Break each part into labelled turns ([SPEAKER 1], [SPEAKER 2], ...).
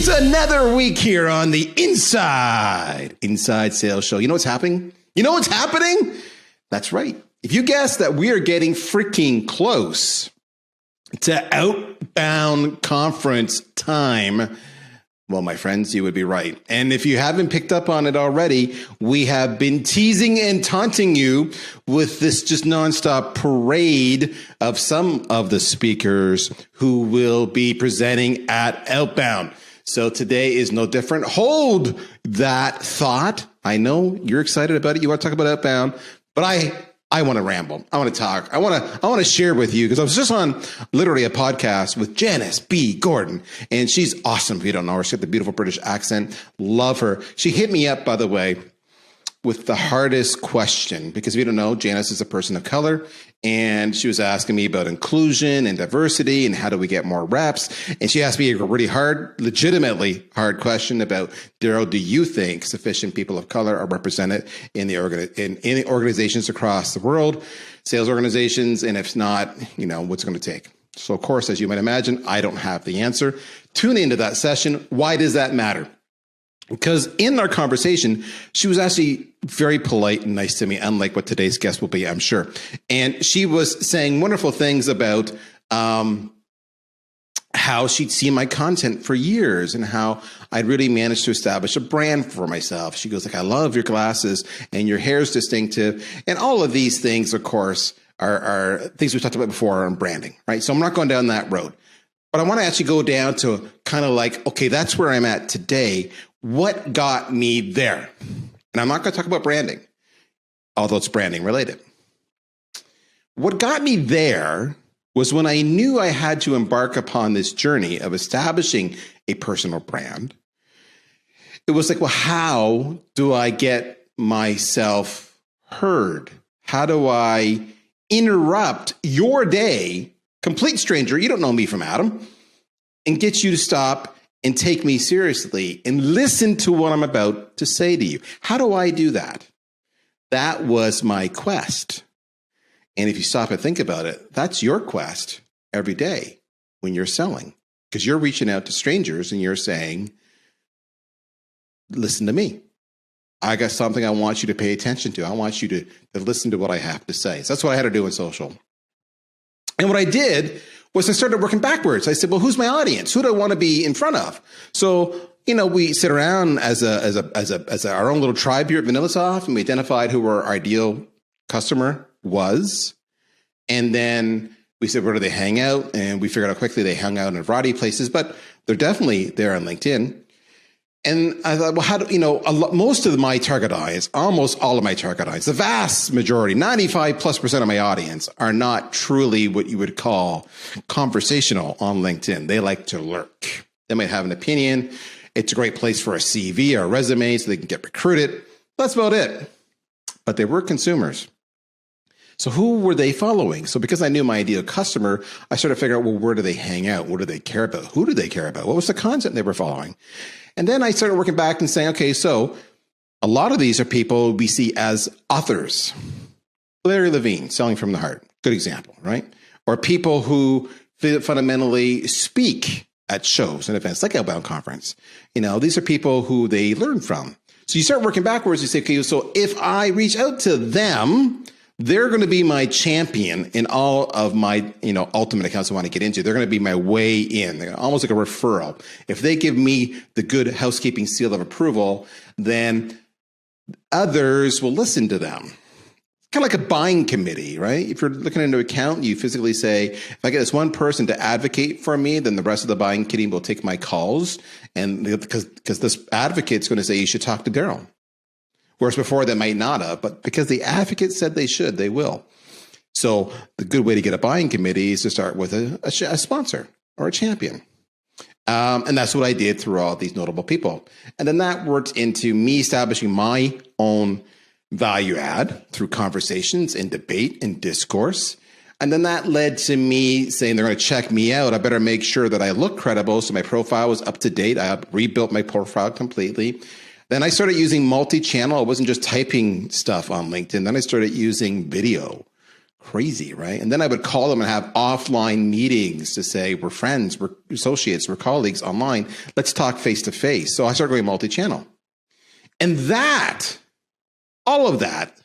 [SPEAKER 1] It's another week here on the Inside Sales Show. You know what's happening? That's right. If you guessed that we are getting freaking close to OutBound Conference time, well, my friends, you would be right. And if you haven't picked up on it already, we have been teasing and taunting you with this just nonstop parade of some of the speakers who will be presenting at OutBound. So today is no different. Hold that thought. I know you're excited about it. You want to talk about OutBound, but I want to ramble. I want to talk. I want to share with you because I was just on literally a podcast with Janice B. Gordon, and she's awesome. If you don't know her, she's got the beautiful British accent. Love her. She hit me up, by the way, with the hardest question because if you don't know, Janice is a person of color, and she was asking me about inclusion and diversity and how do we get more reps. And she asked me a really legitimately hard question about, Darrell, do you think sufficient people of color are represented in the in organizations across the world, sales organizations? And if not, what's it going to take? So of course, as you might imagine, I don't have the answer. Tune into that session. Why does that matter? Because in our conversation, she was actually very polite and nice to me, unlike what today's guest will be, I'm sure. And she was saying wonderful things about how she'd seen my content for years and how I'd really managed to establish a brand for myself. She goes, I love your glasses and your hair is distinctive. And all of these things, of course, are things we've talked about before on branding, right? So I'm not going down that road. But I want to actually go down to kind of like, okay, that's where I'm at today. What got me there? And I'm not going to talk about branding, although it's branding related. What got me there was when I knew I had to embark upon this journey of establishing a personal brand. It was like, well, how do I get myself heard? How do I interrupt your day, complete stranger, you don't know me from Adam, and get you to stop and take me seriously and listen to what I'm about to say to you? How do I do that? That was my quest. And if you stop and think about it, that's your quest every day when you're selling, because you're reaching out to strangers and you're saying, listen to me. I got something I want you to pay attention to. I want you to listen to what I have to say. So that's what I had to do in social. And what I did was I started working backwards. I said, well, who's my audience? Who do I want to be in front of? So, we sit around as our own little tribe here at VanillaSoft, and we identified who our ideal customer was. And then we said, where do they hang out? And we figured out quickly they hung out in a variety of places, but they're definitely there on LinkedIn. And I thought, well, how do, most of my target audience, almost all of my target audience, the vast majority, 95+% of my audience are not truly what you would call conversational on LinkedIn. They like to lurk. They might have an opinion. It's a great place for a CV or a resume so they can get recruited. That's about it. But they were consumers. So who were they following? So because I knew my ideal customer, I started figuring out, well, where do they hang out? What do they care about? Who do they care about? What was the content they were following? And then I started working back and saying, okay, so a lot of these are people we see as authors. Larry Levine, Selling from the Heart, good example, right? Or people who fundamentally speak at shows and events like OutBound Conference. These are people who they learn from. So you start working backwards. You say, okay, so if I reach out to them, they're going to be my champion in all of my, ultimate accounts I want to get into. They're going to be my way in. They're almost like a referral. If they give me the good housekeeping seal of approval, then others will listen to them. Kind of like a buying committee, right? If you're looking into an account, you physically say, if I get this one person to advocate for me, then the rest of the buying committee will take my calls. And because this advocate's going to say, you should talk to Darrell. Whereas before they might not have, but because the advocate said they should, they will. So the good way to get a buying committee is to start with a sponsor or a champion. And that's what I did through all these notable people. And then that worked into me establishing my own value add through conversations and debate and discourse. And then that led to me saying they're going to check me out. I better make sure that I look credible. So my profile was up to date. I rebuilt my profile completely. Then I started using multi-channel. I wasn't just typing stuff on LinkedIn. Then I started using video, crazy, right? And then I would call them and have offline meetings to say, we're friends, we're associates, we're colleagues online. Let's talk face to face. So I started going multi-channel. And all of that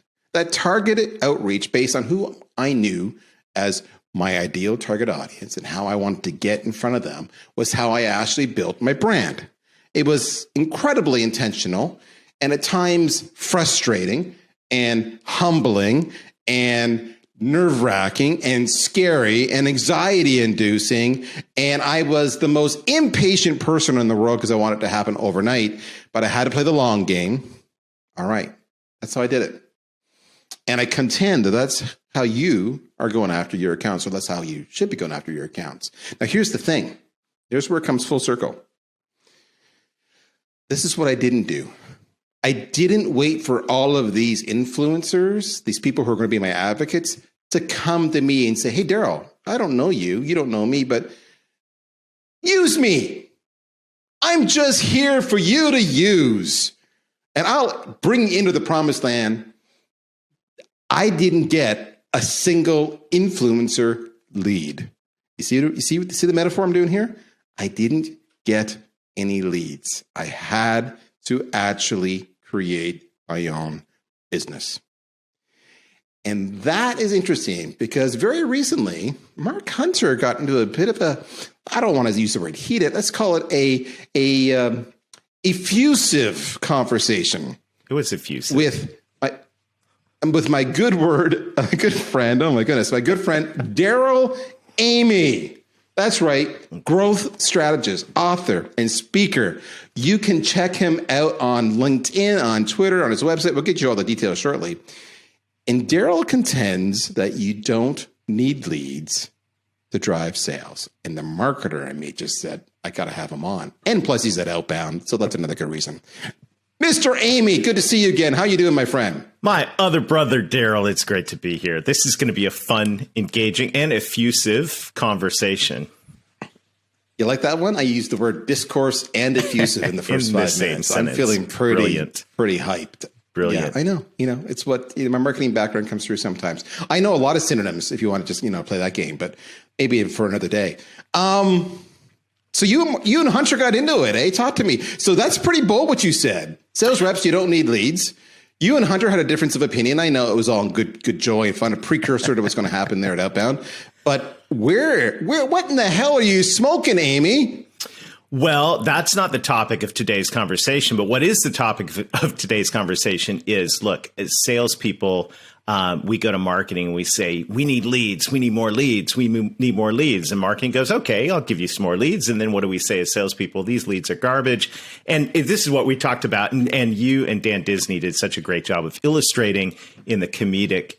[SPEAKER 1] targeted outreach based on who I knew as my ideal target audience and how I wanted to get in front of them was how I actually built my brand. It was incredibly intentional and at times frustrating and humbling and nerve-wracking and scary and anxiety-inducing. And I was the most impatient person in the world because I wanted it to happen overnight, but I had to play the long game. All right. That's how I did it. And I contend that that's how you are going after your accounts, or that's how you should be going after your accounts. Now, here's the thing. Here's where it comes full circle. This is what I didn't do. I didn't wait for all of these influencers, these people who are going to be my advocates, to come to me and say, hey, Darrell, I don't know you. You don't know me, but use me. I'm just here for you to use. And I'll bring you into the promised land. I didn't get a single influencer lead. You see the metaphor I'm doing here? I didn't get any leads. I had to actually create my own business. And that is interesting because very recently, Mark Hunter got into a bit of a, I don't want to use the word heated, let's call it a effusive conversation.
[SPEAKER 2] It was effusive.
[SPEAKER 1] With my good friend, oh my goodness, my good friend, Darrell Amy. That's right, growth strategist, author, and speaker. You can check him out on LinkedIn, on Twitter, on his website. We'll get you all the details shortly. And Darrell contends that you don't need leads to drive sales. And the marketer in me just said, I got to have him on. And plus he's at Outbound, so that's another good reason. Mr. Amy, good to see you again. How you doing, my friend?
[SPEAKER 2] My other brother, Darrell, it's great to be here. This is going to be a fun, engaging, and effusive conversation.
[SPEAKER 1] You like that one? I used the word discourse and effusive in the first 5 minutes. I'm feeling pretty hyped.
[SPEAKER 2] Brilliant.
[SPEAKER 1] Yeah, I know. It's what my marketing background comes through sometimes. I know a lot of synonyms if you want to just, play that game, but maybe for another day. So you and Hunter got into it, eh? Talk to me. So that's pretty bold what you said. Sales reps, you don't need leads. You and Hunter had a difference of opinion. I know it was all in good joy and fun, a precursor to what's going to happen there at Outbound. But what in the hell are you smoking, Amy?
[SPEAKER 2] Well, that's not the topic of today's conversation, but what is the topic of today's conversation is, look, as salespeople, we go to marketing and we say, we need leads, we need more leads, we need more leads. And marketing goes, okay, I'll give you some more leads. And then what do we say as salespeople? These leads are garbage. And this is what we talked about. And you and Dan Disney did such a great job of illustrating in the comedic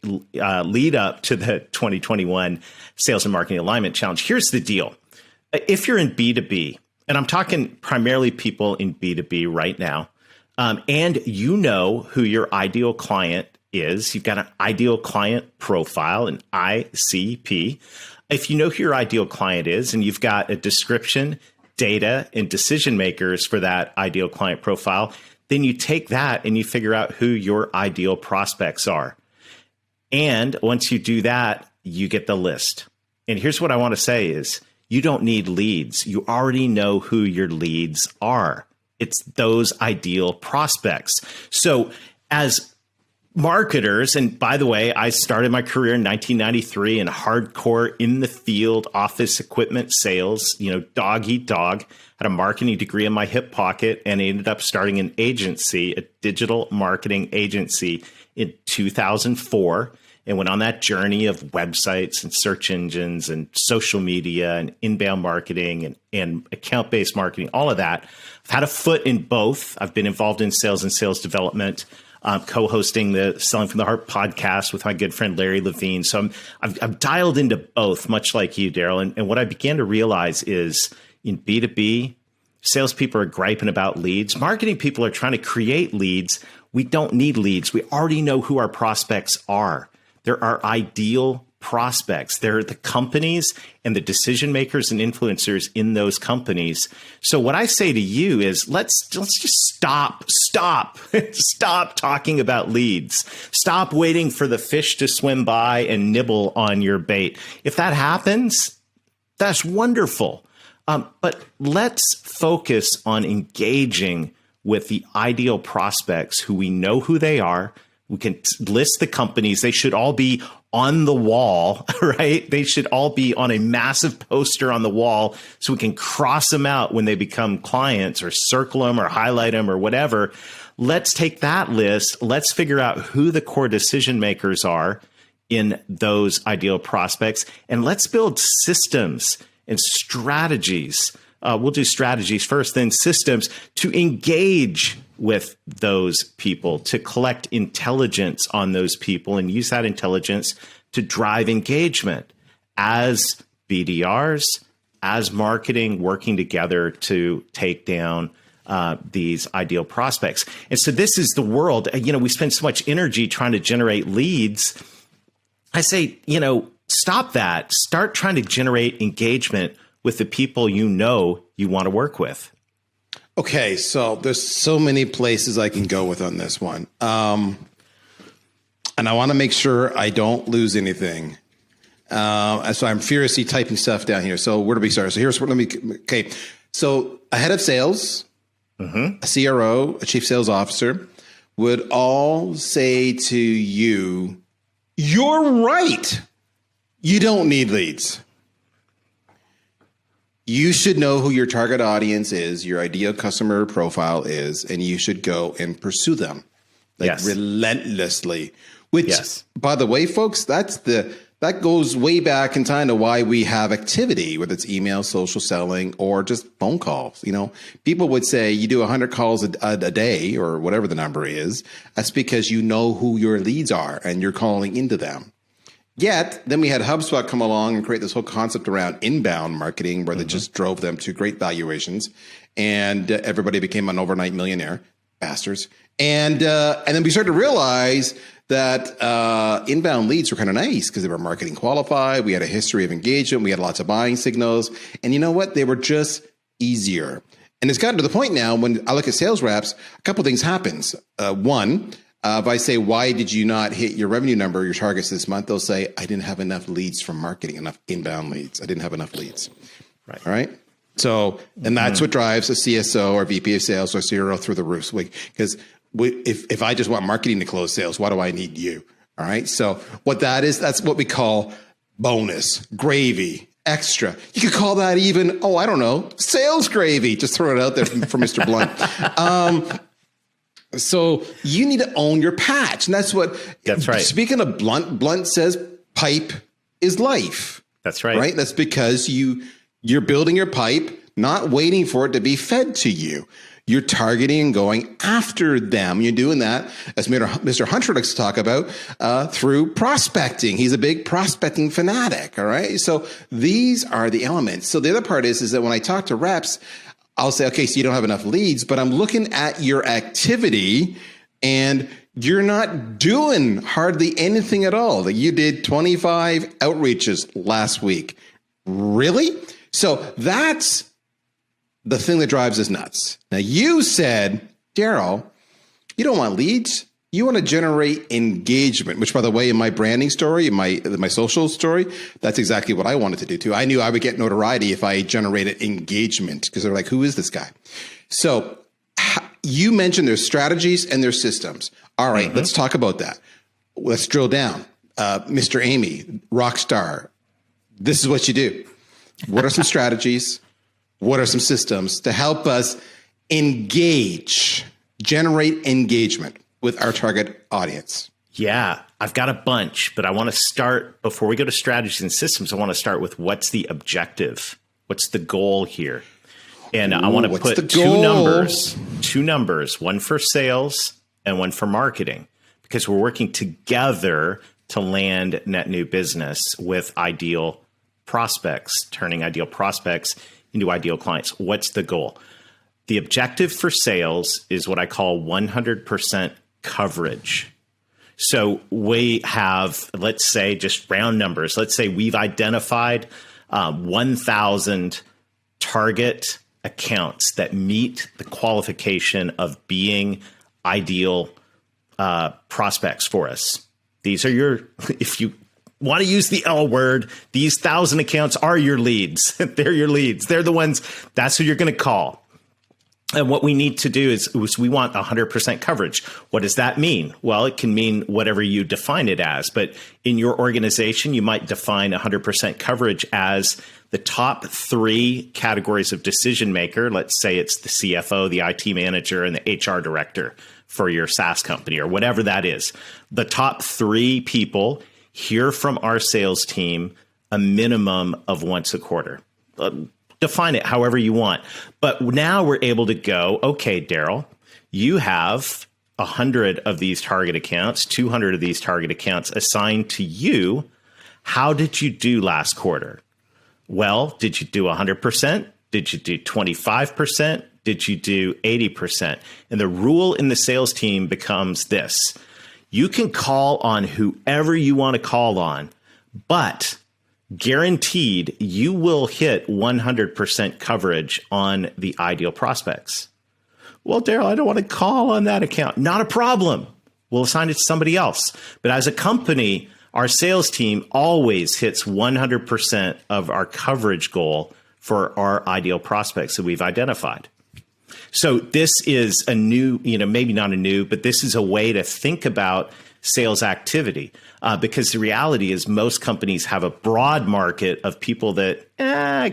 [SPEAKER 2] lead up to the 2021 Sales and Marketing Alignment Challenge. Here's the deal. If you're in B2B, and I'm talking primarily people in B2B right now, and you know who your ideal client is, you've got an ideal client profile, an ICP. If you know who your ideal client is and you've got a description, data, and decision makers for that ideal client profile, then you take that and you figure out who your ideal prospects are. And once you do that, you get the list. And here's what I want to say is, you don't need leads. You already know who your leads are. It's those ideal prospects. So as marketers, and by the way, I started my career in 1993 in hardcore in the field office equipment sales, dog eat dog, had a marketing degree in my hip pocket, and ended up starting an agency, a digital marketing agency in 2004. And went on that journey of websites and search engines and social media and inbound marketing and account-based marketing, all of that. I've had a foot in both. I've been involved in sales and sales development, co-hosting the Selling from the Heart podcast with my good friend Larry Levine. So I'm dialed into both, much like you, Darrell. And what I began to realize is in B2B, salespeople are griping about leads. Marketing people are trying to create leads. We don't need leads. We already know who our prospects are. They're our ideal prospects. They're the companies and the decision makers and influencers in those companies. So what I say to you is let's just stop talking about leads. Stop waiting for the fish to swim by and nibble on your bait. If that happens, that's wonderful. But let's focus on engaging with the ideal prospects who we know who they are. We can list the companies. They should all be on the wall, right? They should all be on a massive poster on the wall so we can cross them out when they become clients or circle them or highlight them or whatever. Let's take that list. Let's figure out who the core decision makers are in those ideal prospects. And let's build systems and strategies. We'll do strategies first, then systems to engage with those people, to collect intelligence on those people and use that intelligence to drive engagement as BDRs, as marketing, working together to take down these ideal prospects. And so this is the world. We spend so much energy trying to generate leads. I say, stop that. Start trying to generate engagement with the people you want to work with.
[SPEAKER 1] Okay, so there's so many places I can go with on this one. And I want to make sure I don't lose anything. And so I'm furiously typing stuff down here. So where do we start? So here's what okay. So a head of sales, a CRO, a chief sales officer would all say to you, you're right. You don't need leads. You should know who your target audience is, your ideal customer profile is, and you should go and pursue them relentlessly. Which, by the way, folks, that goes way back in time to why we have activity, whether it's email, social selling, or just phone calls. People would say you do 100 calls a day or whatever the number is. That's because you know who your leads are and you're calling into them. Yet, then we had HubSpot come along and create this whole concept around inbound marketing where they just drove them to great valuations and everybody became an overnight millionaire, bastards. And then we started to realize that inbound leads were kind of nice because they were marketing qualified. We had a history of engagement. We had lots of buying signals. And you know what? They were just easier. And it's gotten to the point now when I look at sales reps, a couple of things happens. One, if I say, why did you not hit your revenue number, your targets this month? They'll say, I didn't have enough leads from marketing, enough inbound leads. I didn't have enough leads. Right. All right. So, and that's what drives a CSO or VP of sales or CRO through the roof. Because if I just want marketing to close sales, why do I need you? All right. So what that is, that's what we call bonus, gravy, extra. You could call that even, I don't know, sales gravy. Just throw it out there for Mr. Blunt. So you need to own your patch. And that's right. Speaking of Blunt says pipe is life.
[SPEAKER 2] That's right.
[SPEAKER 1] Right. That's because you're building your pipe, not waiting for it to be fed to you. You're targeting and going after them. You're doing that, as Mr. Hunter likes to talk about, through prospecting. He's a big prospecting fanatic. All right. So these are the elements. So the other part is that when I talk to reps, I'll say, okay, so you don't have enough leads, but I'm looking at your activity and you're not doing hardly anything at all. Like you did 25 outreaches last week. Really? So that's the thing that drives us nuts. Now you said, Darrell, you don't want leads. You want to generate engagement, which, by the way, in my branding story, in my social story, that's exactly what I wanted to do too. I knew I would get notoriety if I generated engagement because they're like, who is this guy? So you mentioned there's strategies and there's systems. All right, let's talk about that. Let's drill down. Mr. Amy, rock star. This is what you do. What are some strategies? What are some systems to help us generate engagement with our target audience?
[SPEAKER 2] Yeah, I've got a bunch, but I want to start, before we go to strategies and systems, I want to start with what's the objective? What's the goal here? And I want to put two numbers, one for sales and one for marketing, because we're working together to land net new business with ideal prospects, turning ideal prospects into ideal clients. What's the goal? The objective for sales is what I call 100% coverage. So we have, let's say, just round numbers. Let's say we've identified 1,000 target accounts that meet the qualification of being ideal prospects for us. These are your, if you want to use the L word, these 1,000 accounts are your leads. They're your leads. They're the ones, that's who you're going to call. And what we need to do is we want 100% coverage. What does that mean? Well, it can mean whatever you define it as. But in your organization, you might define 100% coverage as the top 3 categories of decision maker. Let's say it's the CFO, the IT manager, and the HR director for your SaaS company or whatever that is. The top 3 people hear from our sales team a minimum of once a quarter. Define it however you want. But now we're able to go, okay, Darrell, you have 100 of these target accounts, 200 of these target accounts assigned to you. How did you do last quarter? Well, did you do 100%? Did you do 25%? Did you do 80%? And the rule in the sales team becomes this. You can call on whoever you want to call on, but guaranteed you will hit 100% coverage on the ideal prospects. Well, Darrell, I don't want to call on that account. Not a problem. We'll assign it to somebody else. But as a company, our sales team always hits 100% of our coverage goal for our ideal prospects that we've identified. So this is a new, maybe not a new, but this is a way to think about sales activity. Because the reality is most companies have a broad market of people that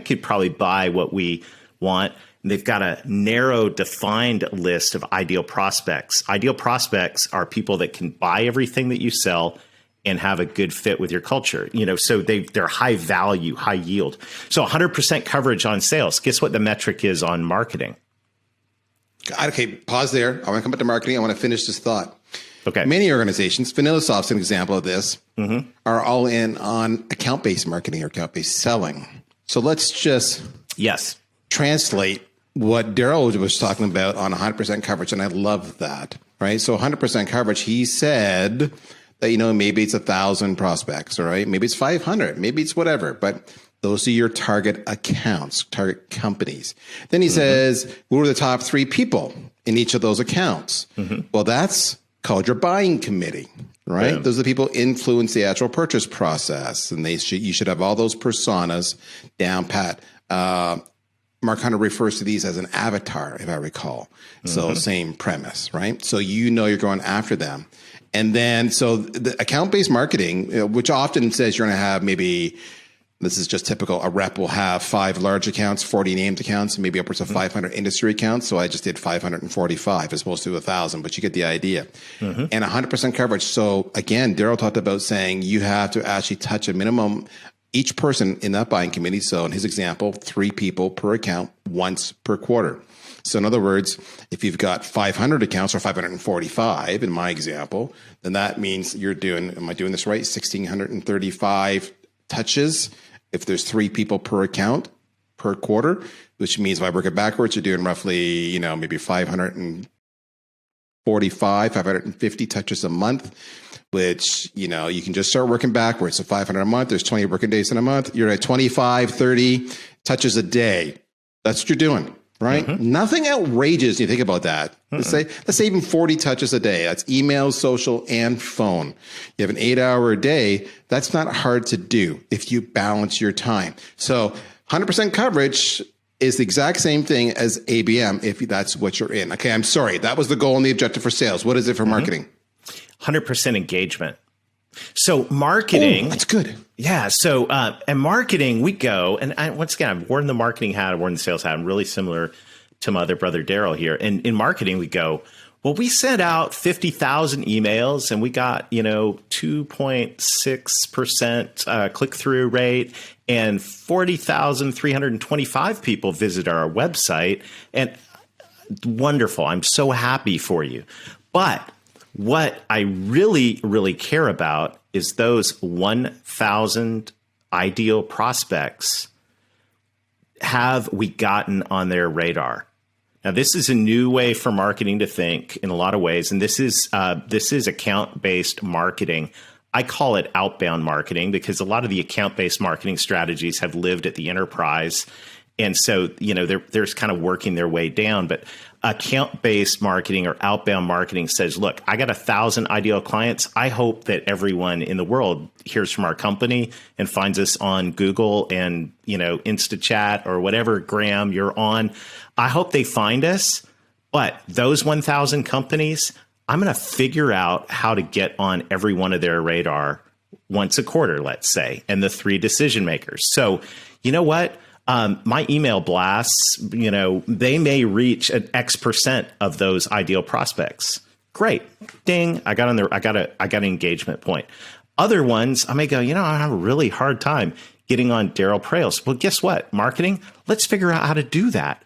[SPEAKER 2] could probably buy what we want. And they've got a narrow, defined list of ideal prospects. Ideal prospects are people that can buy everything that you sell and have a good fit with your culture. So they're high value, high yield. So 100% coverage on sales. Guess what the metric is on marketing?
[SPEAKER 1] Okay, pause there. I want to come back to marketing. I want to finish this thought.
[SPEAKER 2] Okay.
[SPEAKER 1] Many organizations, VanillaSoft's an example of this, are all in on account-based marketing or account-based selling. So let's just translate what Darrell was talking about on 100% coverage, and I love that, right? So 100% coverage, he said that, maybe it's 1,000 prospects, all right? Maybe it's 500, maybe it's whatever, but those are your target accounts, target companies. Then he says, who are the top 3 people in each of those accounts? Well, that's called your buying committee, right? Yeah. Those are the people influence the actual purchase process, and you should have all those personas down pat. Mark Hunter refers to these as an avatar, if I recall. So same premise, right? So you're going after them. And then, so the account-based marketing, which often says you're going to have maybe, this is just typical, a rep will have 5 large accounts, 40 named accounts, maybe upwards of 500 industry accounts. So I just did 545 as opposed to 1,000, but you get the idea. And 100% coverage. So again, Darrell talked about saying you have to actually touch a minimum, each person in that buying committee. So in his example, 3 people per account once per quarter. So in other words, if you've got 500 accounts or 545 in my example, then that means you're doing, am I doing this right? 1,635 touches. If there's 3 people per account per quarter, which means if I work it backwards, you're doing roughly, maybe 545, 550 touches a month, which, you can just start working backwards. So 500 a month, there's 20 working days in a month. You're at 25, 30 touches a day. That's what you're doing, right? Nothing outrageous. You think about that. Let's say even 40 touches a day. That's email, social, and phone. You have an 8-hour day. That's not hard to do if you balance your time. So 100% coverage is the exact same thing as ABM if that's what you're in. Okay, I'm sorry. That was the goal and the objective for sales. What is it for marketing?
[SPEAKER 2] 100% engagement. So marketing.
[SPEAKER 1] That's good.
[SPEAKER 2] Yeah. So and marketing, we go, and once again, I've worn the marketing hat, I've worn the sales hat. I'm really similar to my other brother, Darrell, here. And in marketing, we go, well, we sent out 50,000 emails and we got, 2.6% click-through rate, and 40,325 people visit our website. And wonderful. I'm so happy for you. But what I really, really care about is those 1,000 ideal prospects. Have we gotten on their radar? Now, this is a new way for marketing to think in a lot of ways, and this is account-based marketing. I call it outbound marketing because a lot of the account-based marketing strategies have lived at the enterprise, and so they're kind of working their way down. But account-based marketing or outbound marketing says, look, I got 1,000 ideal clients. I hope that everyone in the world hears from our company and finds us on Google and, InstaChat or whatever gram you're on. I hope they find us. But those 1,000 companies, I'm going to figure out how to get on every one of their radar once a quarter, let's say, and the 3 decision makers. So you know what? My email blasts, they may reach an X% of those ideal prospects. Great. Ding. I got an engagement point. Other ones, I may go, I have a really hard time getting on Darrell Prales. Well, guess what? Marketing, let's figure out how to do that.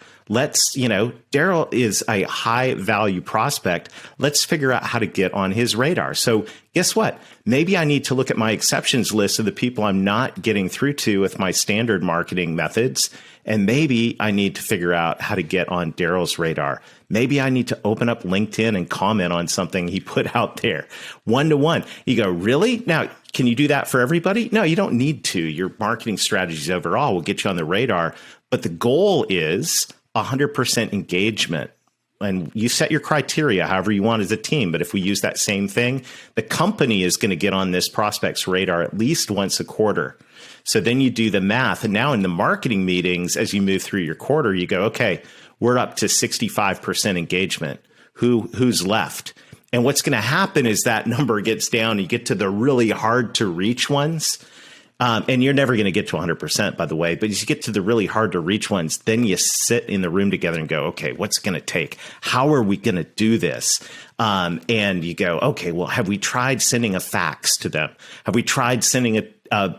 [SPEAKER 2] Darrell is a high value prospect. Let's figure out how to get on his radar. So guess what? Maybe I need to look at my exceptions list of the people I'm not getting through to with my standard marketing methods. And maybe I need to figure out how to get on Darrell's radar. Maybe I need to open up LinkedIn and comment on something he put out there. 1-to-1. You go, really? Now, can you do that for everybody? No, you don't need to. Your marketing strategies overall will get you on the radar. But the goal is 100% engagement. And you set your criteria however you want as a team. But if we use that same thing, the company is going to get on this prospect's radar at least once a quarter. So then you do the math. And now in the marketing meetings, as you move through your quarter, you go, okay, we're up to 65% engagement. Who's left? And what's going to happen is that number gets down. You get to the really hard to reach ones. And you're never going to get to 100%, by the way. But as you get to the really hard to reach ones, then you sit in the room together and go, okay, what's it going to take? How are we going to do this? And you go, okay, well, have we tried sending a fax to them? Have we tried sending a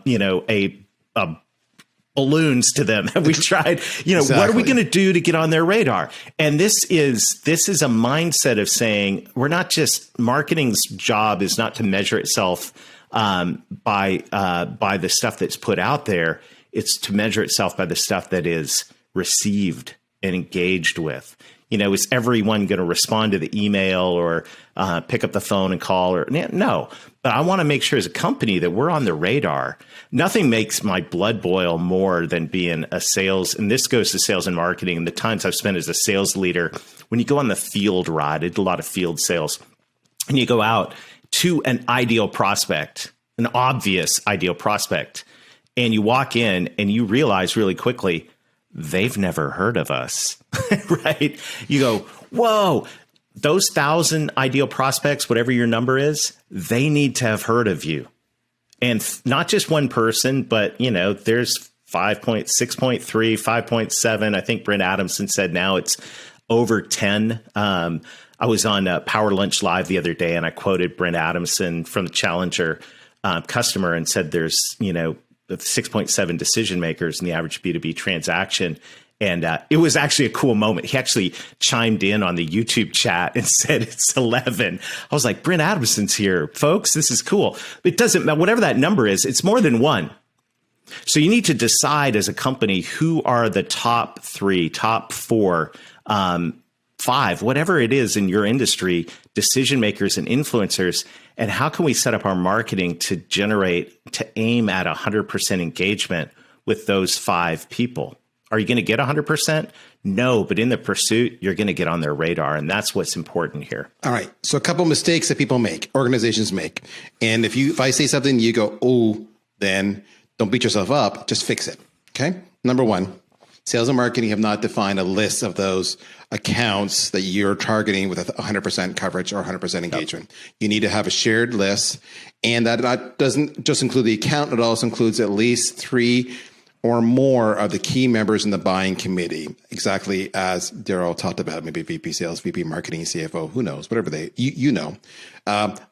[SPEAKER 2] balloons to them? Have we tried, Exactly. What are we going to do to get on their radar? And this is a mindset of saying marketing's job is not to measure itself by the stuff that's put out there. It's to measure itself by the stuff that is received and engaged with. Is everyone going to respond to the email or pick up the phone and call? Or no, but I want to make sure as a company that we're on the radar. Nothing makes my blood boil more than being a sales, and this goes to sales and marketing, and the times I've spent as a sales leader. When you go on the field ride, I did a lot of field sales, and you go out to an ideal prospect, an obvious ideal prospect, and you walk in and you realize really quickly, they've never heard of us, right? You go, whoa, those 1,000 ideal prospects, whatever your number is, they need to have heard of you. And not just one person, but, there's 5.6.3, 5.7. I think Brent Adamson said now it's over 10. I was on Power Lunch Live the other day, and I quoted Brent Adamson from the Challenger customer and said there's, 6.7 decision makers in the average B2B transaction. And it was actually a cool moment. He actually chimed in on the YouTube chat and said it's 11. I was like, Brent Adamson's here, folks. This is cool. It doesn't matter. Whatever that number is, it's more than one. So you need to decide as a company who are the top 3, top 4, 5, whatever it is in your industry, decision makers and influencers, and how can we set up our marketing to aim at 100% engagement with those 5 people? Are you going to get 100%? No, but in the pursuit, you're going to get on their radar, and that's what's important here.
[SPEAKER 1] All right. So a couple mistakes that people make, organizations make. And if I say something, you go, oh, then don't beat yourself up. Just fix it. Okay. Number 1, sales and marketing have not defined a list of those accounts that you're targeting with 100% coverage or 100% engagement. Yep. You need to have a shared list, and that doesn't just include the account. It also includes at least 3 or more of the key members in the buying committee, exactly as Darrell talked about, maybe VP sales, VP marketing, CFO, who knows, whatever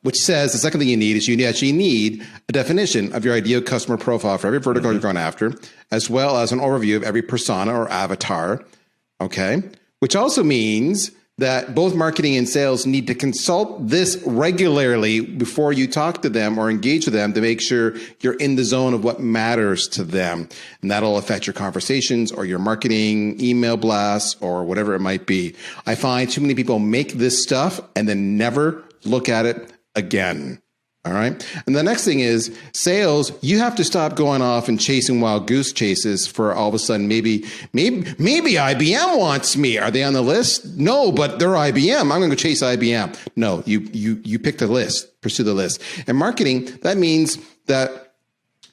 [SPEAKER 1] which says the second thing you need is you actually need a definition of your ideal customer profile for every vertical you're going after, as well as an overview of every persona or avatar. Okay. Which also means that both marketing and sales need to consult this regularly before you talk to them or engage with them to make sure you're in the zone of what matters to them. And that'll affect your conversations or your marketing email blasts or whatever it might be. I find too many people make this stuff and then never look at it again. All right. And the next thing is sales. You have to stop going off and chasing wild goose chases for all of a sudden, maybe IBM wants me. Are they on the list? No, but they're IBM. I'm going to go chase IBM. No, you pick the list, pursue the list. And marketing, that means that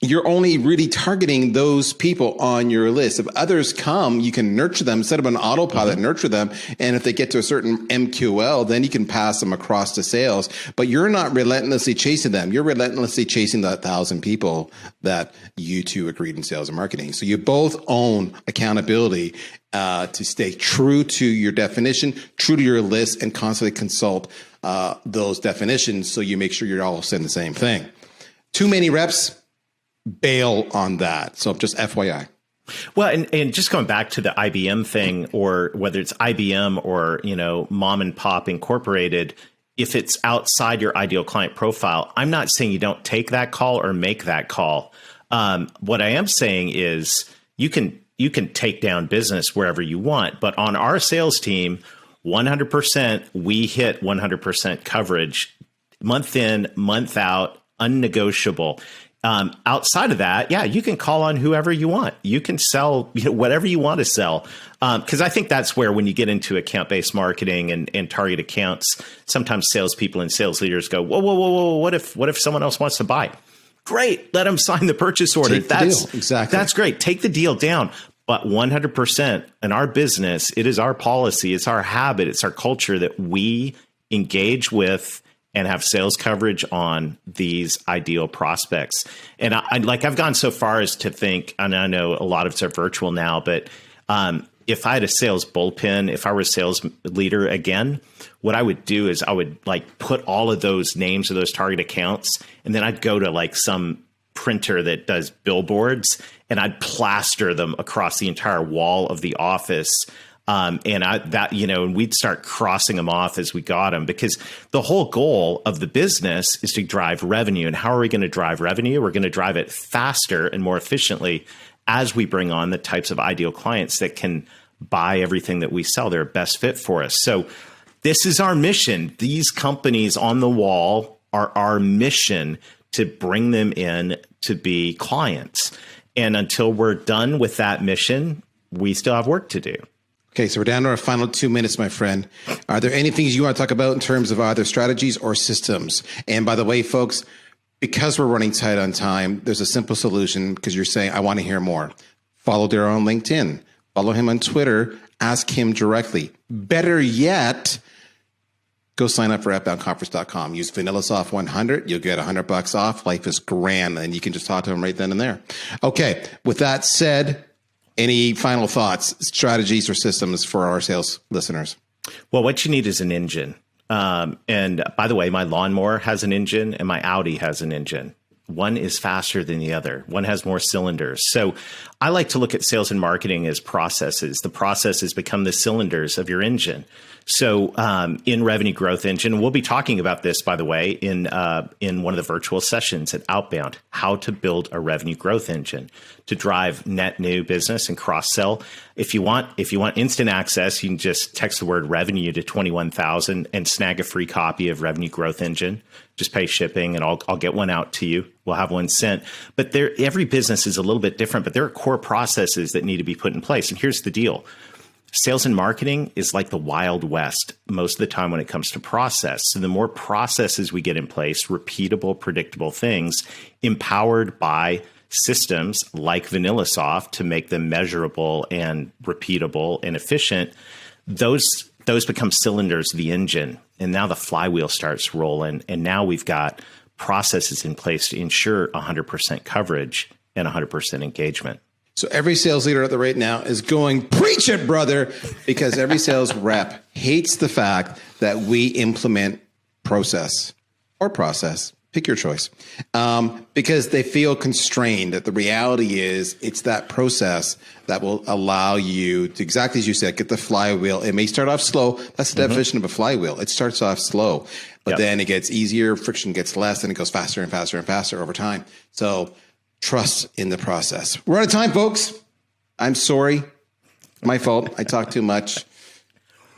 [SPEAKER 1] you're only really targeting those people on your list. If others come, you can nurture them, set up an autopilot, nurture them. And if they get to a certain MQL, then you can pass them across to sales. But you're not relentlessly chasing them. You're relentlessly chasing that 1,000 people that you two agreed in sales and marketing. So you both own accountability to stay true to your definition, true to your list, and constantly consult those definitions so you make sure you're all saying the same thing. Too many reps, bail on that. So just FYI.
[SPEAKER 2] Well, and just going back to the IBM thing, or whether it's IBM or, mom and pop incorporated, if it's outside your ideal client profile, I'm not saying you don't take that call or make that call. What I am saying is you can take down business wherever you want, but on our sales team, 100%, we hit 100% coverage month in, month out, unnegotiable. Outside of that, you can call on whoever you want. You can sell whatever you want to sell. Because I think that's where, when you get into account-based marketing and target accounts, sometimes salespeople and sales leaders go, whoa, what if someone else wants to buy? Great, let them sign the purchase order.
[SPEAKER 1] That's deal. Exactly.
[SPEAKER 2] That's great. Take the deal down. But 100% in our business, it is our policy, it's our habit, it's our culture that we engage with and have sales coverage on these ideal prospects. And I've gone so far as to think, and I know a lot of it's virtual now, but if I had a sales bullpen, if I were a sales leader again, what I would do is I would put all of those names of those target accounts, and then I'd go to some printer that does billboards, and I'd plaster them across the entire wall of the office. And we'd start crossing them off as we got them, because the whole goal of the business is to drive revenue. And how are we going to drive revenue? We're going to drive it faster and more efficiently as we bring on the types of ideal clients that can buy everything that we sell. They're a best fit for us. So this is our mission. These companies on the wall are our mission, to bring them in to be clients. And until we're done with that mission, we still have work to do.
[SPEAKER 1] Okay, so we're down to our final 2 minutes, my friend. Are there any things you want to talk about in terms of either strategies or systems? And by the way, folks, because we're running tight on time, there's a simple solution, because you're saying, I want to hear more. Follow Darrell on LinkedIn. Follow him on Twitter. Ask him directly. Better yet, go sign up for OutBoundConference.com. Use VanillaSoft 100. You'll get $100 off. Life is grand, and you can just talk to him right then and there. Okay, with that said, any final thoughts, strategies, or systems for our sales listeners?
[SPEAKER 2] Well, what you need is an engine. And by the way, my lawnmower has an engine and my Audi has an engine. One is faster than the other. One has more cylinders. So I like to look at sales and marketing as processes. The processes become the cylinders of your engine. So in Revenue Growth Engine, we'll be talking about this, by the way, in one of the virtual sessions at Outbound, how to build a revenue growth engine to drive net new business and cross sell. If you want instant access, you can just text the word revenue to 21,000 and snag a free copy of Revenue Growth Engine. Just pay shipping, and I'll get one out to you. We'll have one sent. But every business is a little bit different, but there are core processes that need to be put in place. And here's the deal. Sales and marketing is like the Wild West most of the time when it comes to process. So the more processes we get in place, repeatable, predictable things, empowered by systems like VanillaSoft to make them measurable and repeatable and efficient, those become cylinders of the engine. And now the flywheel starts rolling. And now we've got processes in place to ensure 100% coverage and 100% engagement.
[SPEAKER 1] So every sales leader at the right now is going, preach it, brother, because every sales rep hates the fact that we implement process. Pick your choice, because they feel constrained. That the reality is, it's that process that will allow you to, exactly as you said, get the flywheel. It may start off slow. That's the definition of a flywheel. It starts off slow, but then it gets easier. Friction gets less, and it goes faster and faster and faster over time. So trust in the process. We're out of time, folks. I'm sorry. My fault. I talk too much.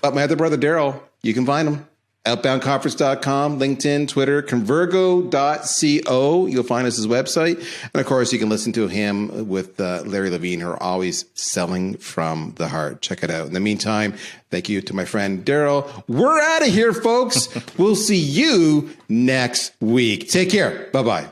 [SPEAKER 1] But my other brother, Darrell, you can find him. OutBoundConference.com, LinkedIn, Twitter, Convergo.co. You'll find us his website. And of course, you can listen to him with Larry Levine, who are always selling from the heart. Check it out. In the meantime, thank you to my friend Darrell. We're out of here, folks. We'll see you next week. Take care. Bye-bye.